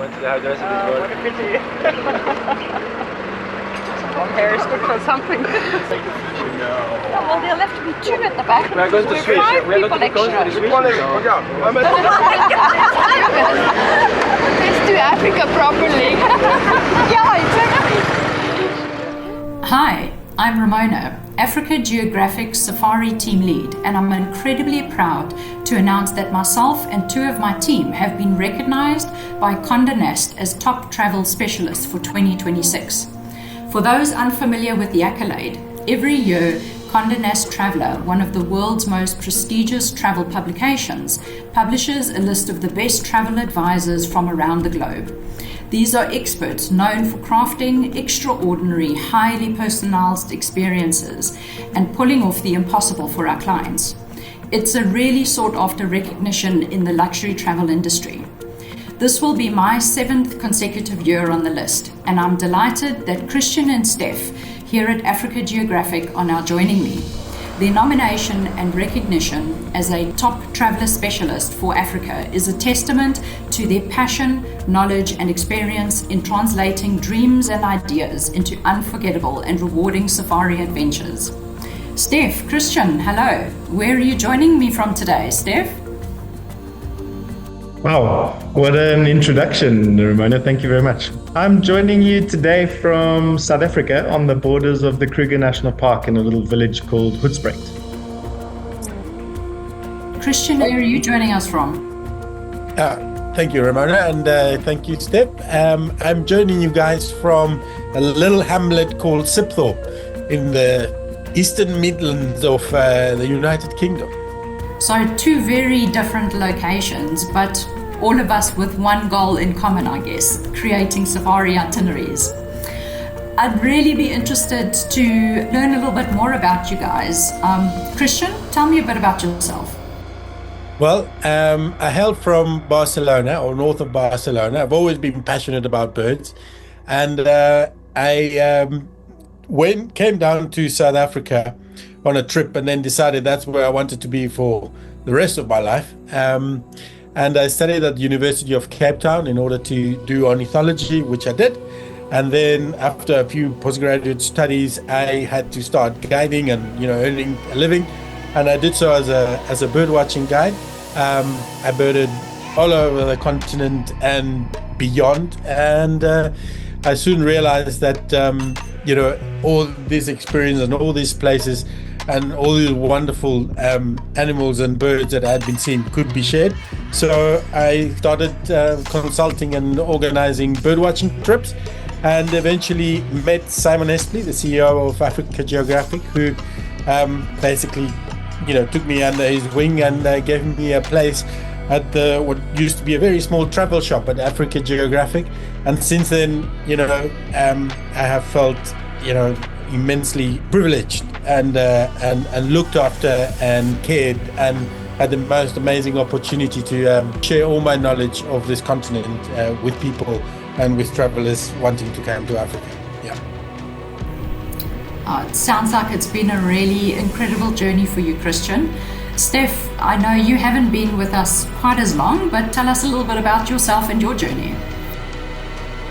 went to the hairdresser before. What a pity. Long hair is good for something. No. Well, there'll have to be two at the back. We're going to switch. We're going to go to the switch. Let's do Africa properly. Yeah, exactly. Hi, I'm Ramona, Africa Geographic Safari Team Lead, and I'm incredibly proud to announce that myself and two of my team have been recognized by Condé Nast as top travel specialists for 2026. For those unfamiliar with the accolade, every year Condé Nast Traveler, one of the world's most prestigious travel publications, publishes a list of the best travel advisors from around the globe. These are experts known for crafting extraordinary, highly personalized experiences and pulling off the impossible for our clients. It's a really sought after recognition in the luxury travel industry. This will be my 7th consecutive year on the list, and I'm delighted that Christian and Stef here at Africa Geographic are now joining me. Their nomination and recognition as a top traveler specialist for Africa is a testament to their passion, knowledge, and experience in translating dreams and ideas into unforgettable and rewarding safari adventures. Stef, Christian, hello. Where are you joining me from today, Stef? Wow, what an introduction, Ramona. Thank you very much. I'm joining you today from South Africa on the borders of the Kruger National Park in a little village called Hoedspruit. Christian, where are you joining us from? Thank you, Ramona, and thank you, Stef. I'm joining you guys from a little hamlet called Sipthorpe in the Eastern Midlands of the United Kingdom. So two very different locations, but all of us with one goal in common, I guess, creating safari itineraries. I'd really be interested to learn a little bit more about you guys. Christian, tell me a bit about yourself. Well, I hail from Barcelona, or north of Barcelona. I've always been passionate about birds, and I came down to South Africa on a trip and then decided that's where I wanted to be for the rest of my life. And I studied at the University of Cape Town in order to do ornithology, which I did. And then after a few postgraduate studies, I had to start guiding and earning a living. And I did so as a bird watching guide. I birded all over the continent and beyond. And I soon realized that all this experience and all these places and all these wonderful animals and birds that I had been seeing could be shared. So I started consulting and organizing birdwatching trips, and eventually met Simon Espley, the CEO of Africa Geographic, who basically took me under his wing and gave me a place at what used to be a very small travel shop at Africa Geographic. And since then, I have felt immensely privileged and looked after and cared, and had the most amazing opportunity to share all my knowledge of this continent with people and with travelers wanting to come to Africa. Yeah. It sounds like it's been a really incredible journey for you, Christian. Stef, I know you haven't been with us quite as long, but tell us a little bit about yourself and your journey.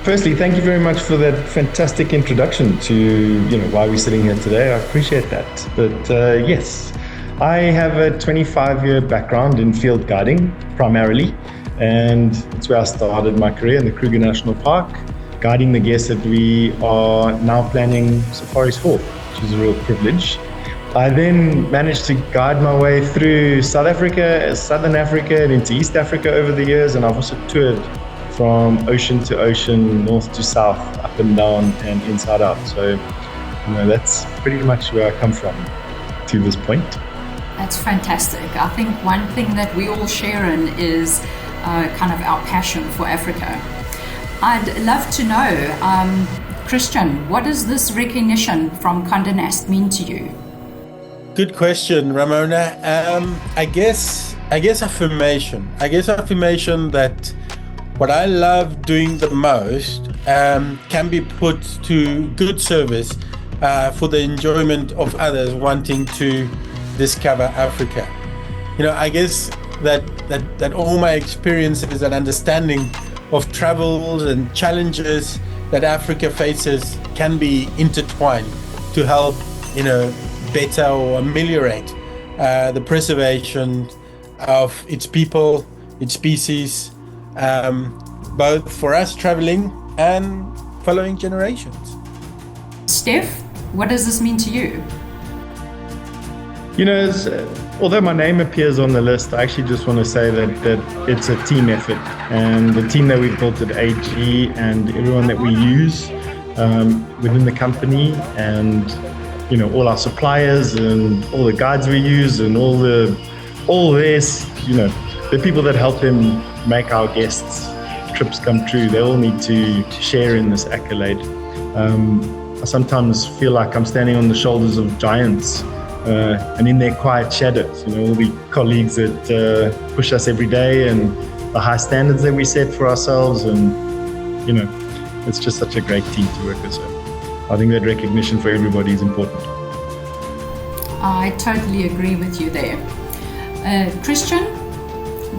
Firstly, thank you very much for that fantastic introduction to why we're sitting here today. I appreciate that. But yes, I have a 25-year background in field guiding primarily, and it's where I started my career in the Kruger National Park, guiding the guests that we are now planning safaris for, which is a real privilege. I then managed to guide my way through South Africa, Southern Africa, and into East Africa over the years, and I've also toured from ocean to ocean, north to south, up and down, and inside out. So, that's pretty much where I come from to this point. That's fantastic. I think one thing that we all share in is kind of our passion for Africa. I'd love to know, Christian, what does this recognition from Condé Nast mean to you? Good question, Ramona. I guess affirmation. I guess affirmation that what I love doing the most can be put to good service for the enjoyment of others wanting to discover Africa. I guess that all my experiences and understanding of travels and challenges that Africa faces can be intertwined to help, better or ameliorate the preservation of its people, its species, both for us traveling and following generations. Stef, what does this mean to you? Although my name appears on the list, I actually just want to say that it's a team effort, and the team that we've built at AG and everyone that we use within the company, and all our suppliers and all the guides we use and all this, the people that help them make our guests' trips come true, they all need to share in this accolade. I sometimes feel like I'm standing on the shoulders of giants, and in their quiet shadows, all the colleagues that push us every day and the high standards that we set for ourselves, and it's just such a great team to work with. So I think that recognition for everybody is important. I totally agree with you there. Christian,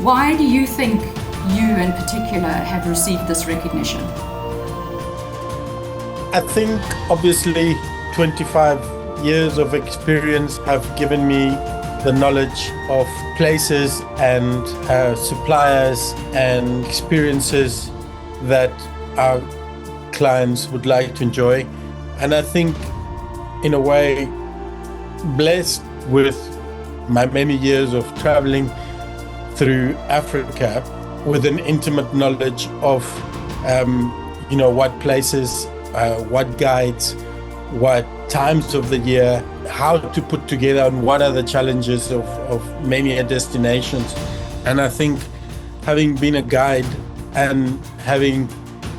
why do you think you in particular have received this recognition? I think obviously 25 years of experience have given me the knowledge of places and suppliers and experiences that our clients would like to enjoy. And I think, in a way, blessed with my many years of traveling through Africa with an intimate knowledge of, what places, what guides, what times of the year, how to put together, and what are the challenges of many destinations. And I think, having been a guide and having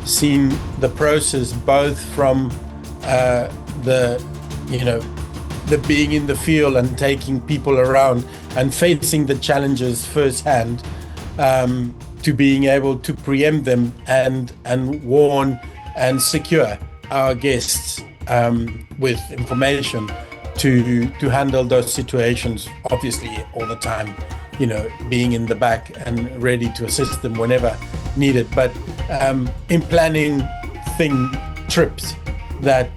seen the process both from the being in the field and taking people around and facing the challenges firsthand, to being able to preempt them and warn and secure our guests with information to handle those situations, obviously all the time, being in the back and ready to assist them whenever needed, but in planning trips that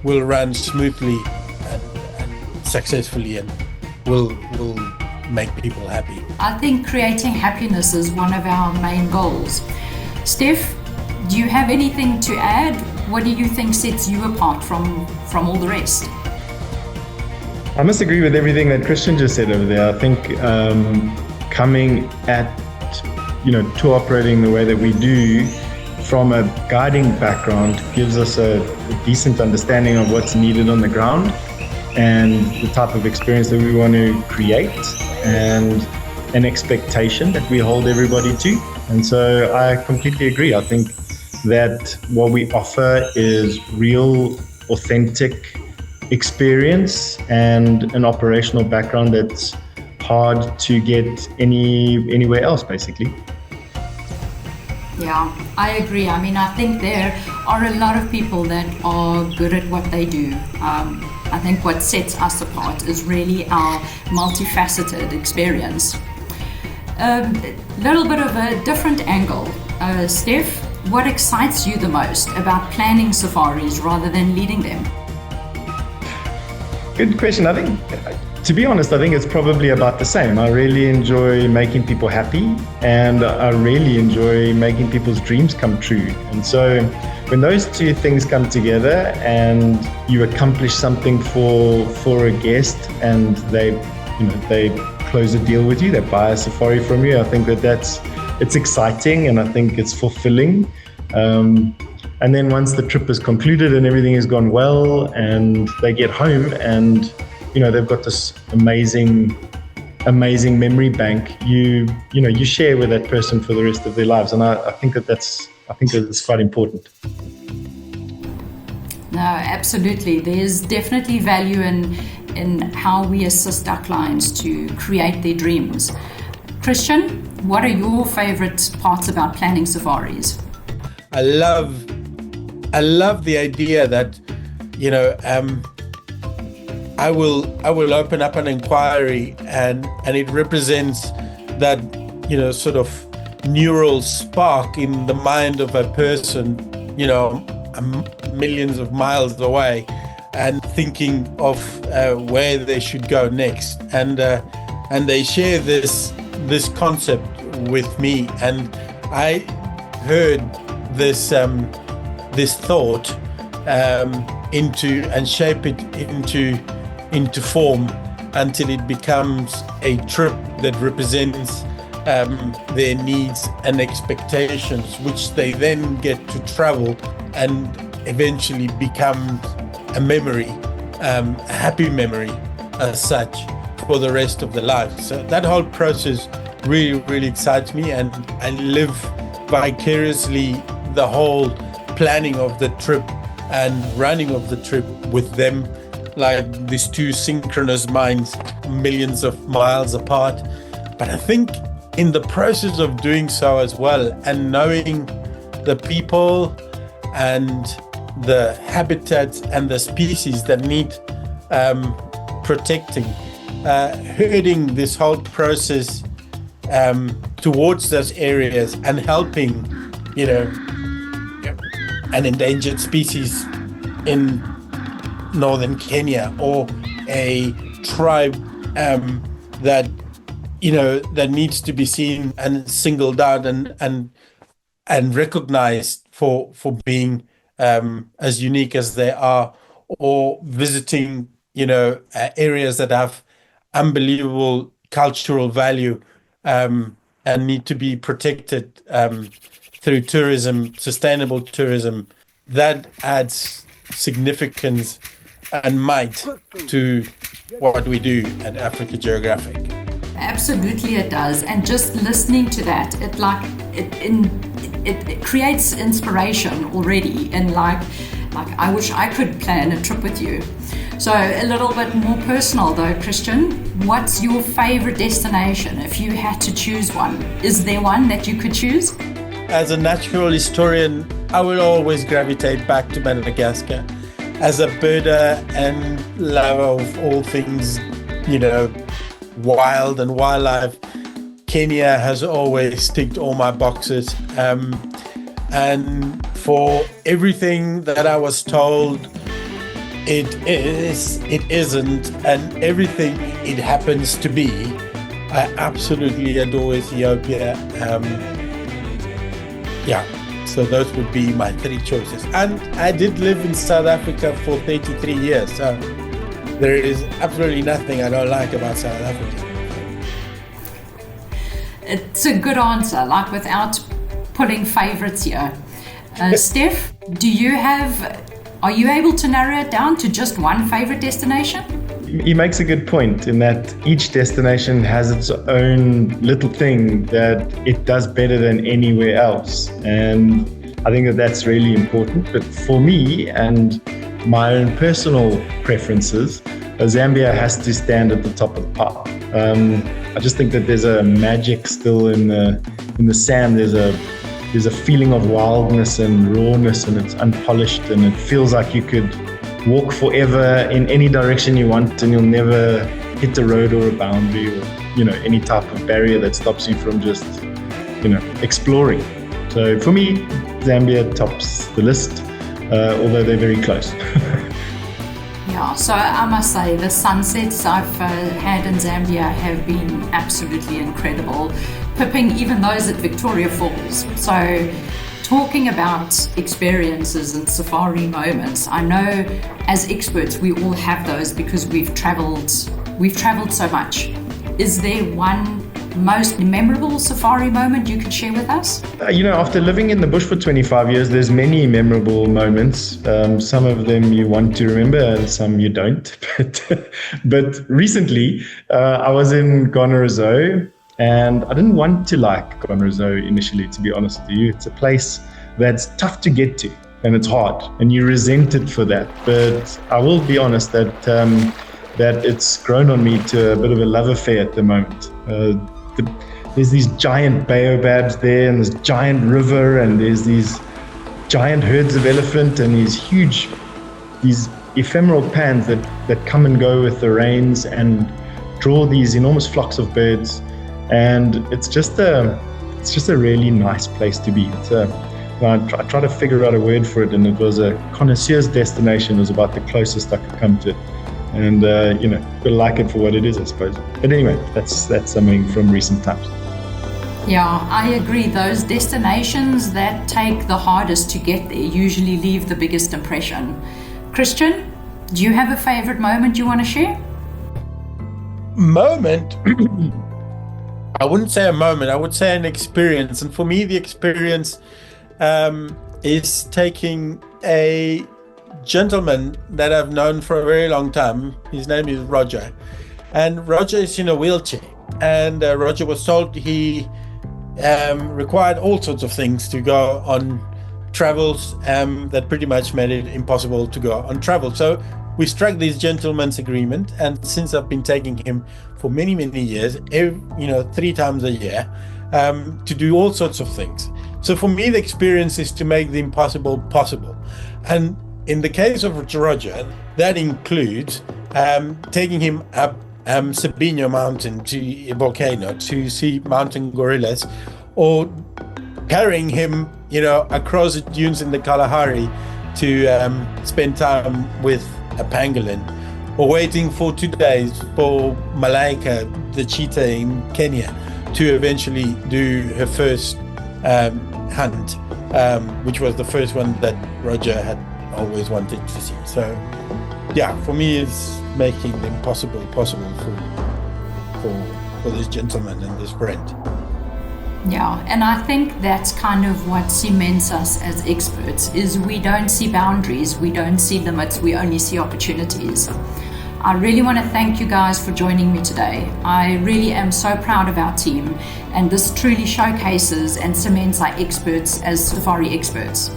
will run smoothly and successfully and will make people happy. I think creating happiness is one of our main goals. Stef, do you have anything to add? What do you think sets you apart from all the rest? I must agree with everything that Christian just said over there. I think coming at, tour operating the way that we do from a guiding background gives us a decent understanding of what's needed on the ground and the type of experience that we want to create and an expectation that we hold everybody to. And so I completely agree. I think that what we offer is real, authentic experience and an operational background that's hard to get anywhere else, basically. Yeah, I agree. I mean, I think there are a lot of people that are good at what they do. I think what sets us apart is really our multifaceted experience. A little bit of a different angle. Stef, what excites you the most about planning safaris rather than leading them? Good question. I think, to be honest, I think it's probably about the same. I really enjoy making people happy, and I really enjoy making people's dreams come true. And so when those two things come together and you accomplish something for a guest and they close a deal with you, they buy a safari from you, I think it's exciting and I think it's fulfilling. And then once the trip is concluded and everything has gone well and they get home and they've got this amazing memory bank, you share with that person for the rest of their lives. And I think that's quite important. No, absolutely. There's definitely value in how we assist our clients to create their dreams. Christian, what are your favorite parts about planning safaris? I love the idea that, I will open up an inquiry and it represents that, sort of neural spark in the mind of a person, millions of miles away, and thinking of where they should go next. And they share this concept with me, and I heard this thought and shape it into form until it becomes a trip that represents their needs and expectations, which they then get to travel and eventually become a memory, a happy memory as such for the rest of the life. So that whole process really, really excites me, and I live vicariously the whole planning of the trip and running of the trip with them, like these two synchronous minds, millions of miles apart. But I think in the process of doing so as well, and knowing the people and the habitats and the species that need protecting, herding this whole process towards those areas and helping, an endangered species in northern Kenya, or a tribe that needs to be seen and singled out and recognized for being as unique as they are, or visiting areas that have unbelievable cultural value and need to be protected through tourism, sustainable tourism. That adds significance and might to what we do at Africa Geographic. Absolutely it does. And just listening to that, it creates inspiration already. And like I wish I could plan a trip with you. So a little bit more personal though, Christian, what's your favorite destination if you had to choose one? Is there one that you could choose? As a natural historian, I will always gravitate back to Madagascar. As a birder and lover of all things, wild and wildlife, Kenya has always ticked all my boxes. And for everything that I was told it is, it isn't, and everything it happens to be, I absolutely adore Ethiopia. So those would be my three choices. And I did live in South Africa for 33 years, so there is absolutely nothing I don't like about South Africa. It's a good answer, without putting favorites here. Steph, are you able to narrow it down to just one favorite destination? He makes a good point in that each destination has its own little thing that it does better than anywhere else. And I think that that's really important. But for me and my own personal preferences, Zambia has to stand at the top of the pile. I just think that there's a magic still in the sand. There's a feeling of wildness and rawness, and it's unpolished, and it feels like you could walk forever in any direction you want, and you'll never hit a road or a boundary or any type of barrier that stops you from just exploring. So for me, Zambia tops the list, although they're very close. Yeah, so I must say the sunsets I've had in Zambia have been absolutely incredible, pipping even those at Victoria Falls. So talking about experiences and safari moments, I know as experts we all have those because we've traveled so much. Is there one most memorable safari moment you could share with us? After living in the bush for 25 years, there's many memorable moments. Some of them you want to remember and some you don't. But recently, I was in Gonorrhoea, and I didn't want to like Gonorrhoea initially, to be honest with you. It's a place that's tough to get to, and it's hard, and you resent it for that. But I will be honest that it's grown on me to a bit of a love affair at the moment. There's these giant baobabs there, and this giant river, and there's these giant herds of elephant, and these ephemeral pans that come and go with the rains and draw these enormous flocks of birds. And it's just a it's just a really nice place to be. It's I tried to figure out a word for it, and it was a connoisseur's destination. It was about the closest I could come to it. And, gotta like it for what it is, I suppose. But anyway, that's something from recent times. Yeah, I agree. Those destinations that take the hardest to get there usually leave the biggest impression. Christian, do you have a favorite moment you want to share? Moment? I wouldn't say a moment. I would say an experience. And for me, the experience is taking a gentleman that I've known for a very long time. His name is Roger. And Roger is in a wheelchair. And Roger was told he required all sorts of things to go on travels that pretty much made it impossible to go on travel. So we struck this gentleman's agreement, and since I've been taking him for many, many years, 3 times a year, to do all sorts of things. So for me, the experience is to make the impossible possible. And in the case of Roger, that includes taking him up Sabino Mountain to a volcano to see mountain gorillas, or carrying him, across the dunes in the Kalahari to spend time with a pangolin, or waiting for 2 days for Malaika, the cheetah in Kenya, to eventually do her first hunt, which was the first one that Roger had always wanted to see. So yeah, for me, it's making the impossible possible for this gentleman and this friend. Yeah, and I think that's kind of what cements us as experts, is we don't see boundaries, we don't see limits, we only see opportunities. I really want to thank you guys for joining me today. I really am so proud of our team, and this truly showcases and cements our experts as safari experts.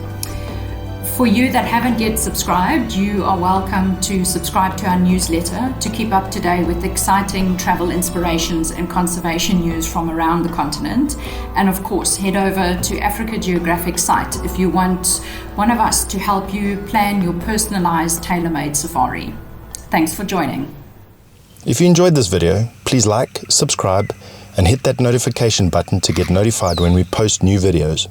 For you that haven't yet subscribed, you are welcome to subscribe to our newsletter to keep up to date with exciting travel inspirations and conservation news from around the continent. And of course, head over to Africa Geographic site if you want one of us to help you plan your personalized, tailor-made safari. Thanks for joining. If you enjoyed this video, please like, subscribe, and hit that notification button to get notified when we post new videos.